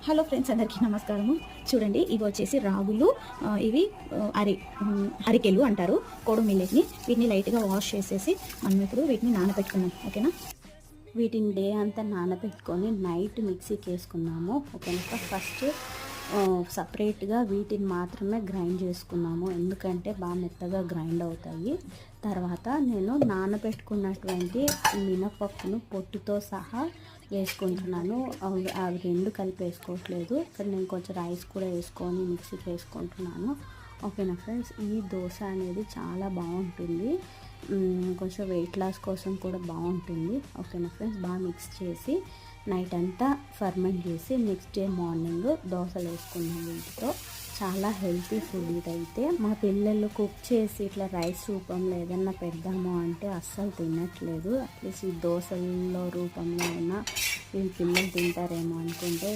Hello friends, అందరికీ నమస్కారము. చూడండి, ఇవి వచ్చేసి రాగులు. ఇవి అరికెలు అంటారు, కోడో మిల్లెట్ని. వీటిని లైట్గా వాష్ చేసేసి మనం ఇప్పుడు వీటిని నానబెట్టుకున్నాం. ఓకేనా, వీటిని డే అంతా నానబెట్టుకొని నైట్ మిక్సీకి వేసుకున్నాము. ఓకేనా, ఫస్ట్ సపరేట్గా వీటిని మాత్రమే గ్రైండ్ చేసుకున్నాము, ఎందుకంటే బాగా మెత్తగా గ్రైండ్ అవుతాయి. తర్వాత నేను నానబెట్టుకున్నటువంటి మినపప్పును పొట్టుతో సహా వేసుకుంటున్నాను. అవి రెండు కలిపి వేసుకోవట్లేదు. ఇక్కడ నేను కొంచెం రైస్ కూడా వేసుకొని మిక్సీకి వేసుకుంటున్నాను. ఓకేనా ఫ్రెండ్స్, ఈ దోశ అనేది చాలా బాగుంటుంది. కొంచెం వెయిట్ లాస్ కోసం కూడా బాగుంటుంది. ఓకేనా ఫ్రెండ్స్, బాగా మిక్స్ చేసి నైట్ అంతా ఫర్మెంట్ చేసి నెక్స్ట్ డే మార్నింగ్ దోశలు వేసుకున్నాం. వీటితో చాలా హెల్తీ ఫుడ్ ఇదైతే. మా పిల్లలు కుక్ చేసి ఇట్లా రైస్ రూపంలో ఏదన్నా పెడదాము అంటే అస్సలు తినట్లేదు. అట్లీస్ట్ ఈ దోశల్లో రూపంలో ఉన్న వీళ్ళ పిల్లలు తింటారేమో అనుకుంటే